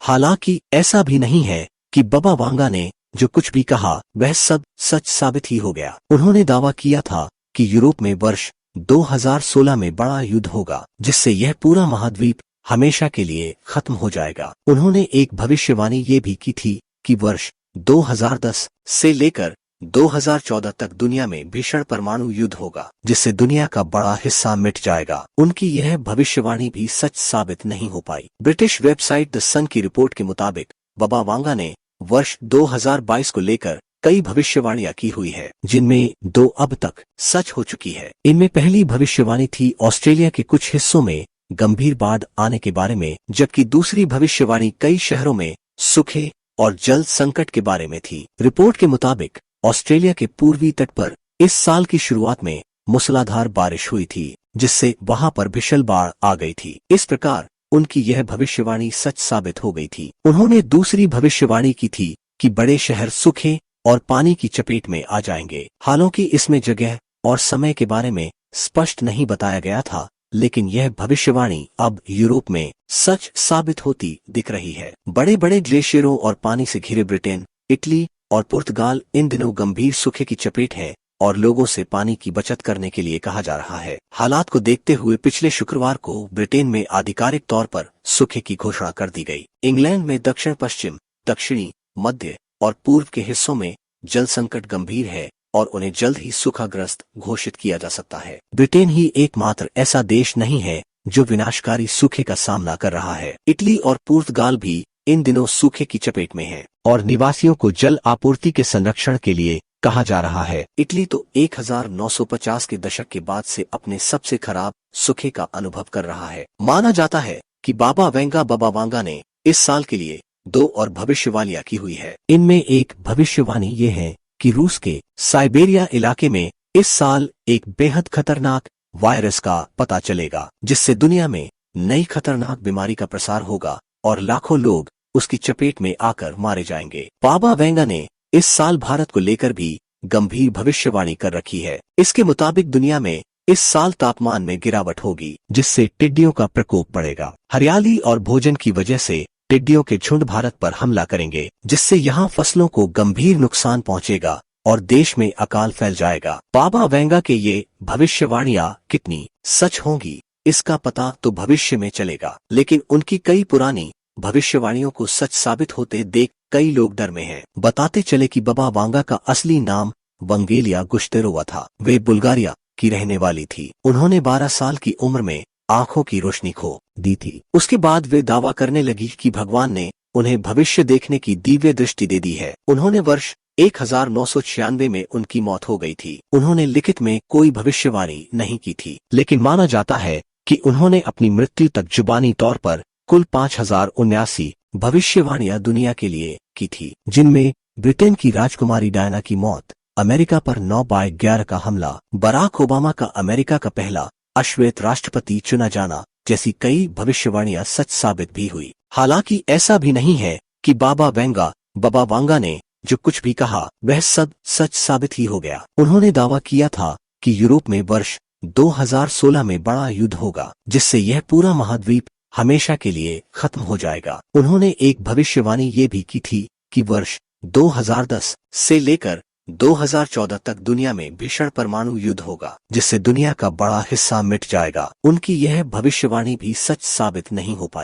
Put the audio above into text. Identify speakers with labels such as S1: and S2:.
S1: हालांकि ऐसा भी नहीं है कि बाबा वांगा ने जो कुछ भी कहा वह सब सच साबित ही हो गया। उन्होंने दावा किया था कि यूरोप में वर्ष 2016 में बड़ा युद्ध होगा, जिससे यह पूरा महाद्वीप हमेशा के लिए खत्म हो जाएगा। उन्होंने एक भविष्यवाणी ये भी की थी कि वर्ष 2010 से लेकर 2014 तक दुनिया में भीषण परमाणु युद्ध होगा, जिससे दुनिया का बड़ा हिस्सा मिट जाएगा। उनकी यह भविष्यवाणी भी सच साबित नहीं हो पाई। ब्रिटिश वेबसाइट द सन की रिपोर्ट के मुताबिक बाबा वांगा ने वर्ष 2022 को लेकर कई भविष्यवाणियां की हुई है, जिनमें 2 अब तक सच हो चुकी है। इनमें पहली भविष्यवाणी थी ऑस्ट्रेलिया के कुछ हिस्सों में गंभीर बाढ़ आने के बारे में, जबकि दूसरी भविष्यवाणी कई शहरों में सूखे और जल संकट के बारे में थी। रिपोर्ट के मुताबिक ऑस्ट्रेलिया के पूर्वी तट पर इस साल की शुरुआत में मूसलाधार बारिश हुई थी, जिससे वहां पर भीषण बाढ़ आ गई थी। इस प्रकार उनकी यह भविष्यवाणी सच साबित हो गई थी। उन्होंने दूसरी भविष्यवाणी की थी कि बड़े शहर सूखे और पानी की चपेट में आ जाएंगे। हालांकि इसमें जगह और समय के बारे में स्पष्ट नहीं बताया गया था, लेकिन यह भविष्यवाणी अब यूरोप में सच साबित होती दिख रही है। बड़े बड़े ग्लेशियरों और पानी से घिरे ब्रिटेन, इटली और पुर्तगाल इन दिनों गंभीर सूखे की चपेट है और लोगों से पानी की बचत करने के लिए कहा जा रहा है। हालात को देखते हुए पिछले शुक्रवार को ब्रिटेन में आधिकारिक तौर पर सूखे की घोषणा कर दी गई। इंग्लैंड में दक्षिण पश्चिम, दक्षिणी, मध्य और पूर्व के हिस्सों में जल संकट गंभीर है और उन्हें जल्द ही सूखाग्रस्त घोषित किया जा सकता है। ब्रिटेन ही एकमात्र ऐसा देश नहीं है जो विनाशकारी सूखे का सामना कर रहा है। इटली और पुर्तगाल भी इन दिनों सूखे की चपेट में है और निवासियों को जल आपूर्ति के संरक्षण के लिए कहा जा रहा है। इटली तो 1950 के दशक के बाद से अपने सबसे खराब सूखे का अनुभव कर रहा है। माना जाता है कि बाबा वांगा ने इस साल के लिए 2 और भविष्यवाणियां की हुई है। इनमें एक भविष्यवाणी ये है कि रूस के साइबेरिया इलाके में इस साल एक बेहद खतरनाक वायरस का पता चलेगा, जिससे दुनिया में नई खतरनाक बीमारी का प्रसार होगा और लाखों लोग उसकी चपेट में आकर मारे जाएंगे। बाबा वांगा ने इस साल भारत को लेकर भी गंभीर भविष्यवाणी कर रखी है। इसके मुताबिक दुनिया में इस साल तापमान में गिरावट होगी, जिससे टिड्डियों का प्रकोप बढ़ेगा। हरियाली और भोजन की वजह से टिड्डियों के झुंड भारत पर हमला करेंगे, जिससे यहाँ फसलों को गंभीर नुकसान पहुंचेगा और देश में अकाल फैल जाएगा। बाबा वांगा के ये भविष्यवाणियां कितनी सच होंगी इसका पता तो भविष्य में चलेगा, लेकिन उनकी कई पुरानी भविष्यवाणियों को सच साबित होते देख कई लोग डर में हैं। बताते चले कि बाबा वांगा का असली नाम वंगेलिया गुश्तेरोवा था। वे बुल्गारिया की रहने वाली थी। उन्होंने 12 साल की उम्र में आंखों की रोशनी खो दी थी। उसके बाद वे दावा करने लगी कि भगवान ने उन्हें भविष्य देखने की दिव्य दृष्टि दे दी है। उन्होंने वर्ष 1996 में उनकी मौत हो गई थी। उन्होंने लिखित में कोई भविष्यवाणी नहीं की थी, लेकिन माना जाता है कि उन्होंने अपनी मृत्यु तक जुबानी तौर पर कुल 5079 भविष्यवाणियां दुनिया के लिए की थी, जिनमें ब्रिटेन की राजकुमारी डायना की मौत, अमेरिका पर 9/11 का हमला, बराक ओबामा का अमेरिका का पहला अश्वेत राष्ट्रपति चुना जाना जैसी कई भविष्यवाणियां सच साबित भी हुई। हालांकि ऐसा भी नहीं है कि बाबा वांगा ने जो कुछ भी कहा वह सब सच साबित ही हो गया। उन्होंने दावा किया था कि यूरोप में वर्ष 2016 में बड़ा युद्ध होगा, जिससे यह पूरा महाद्वीप हमेशा के लिए खत्म हो जाएगा। उन्होंने एक भविष्यवाणी ये भी की थी कि वर्ष 2010 से लेकर 2014 तक दुनिया में भीषण परमाणु युद्ध होगा, जिससे दुनिया का बड़ा हिस्सा मिट जाएगा। उनकी यह भविष्यवाणी भी सच साबित नहीं हो पाई।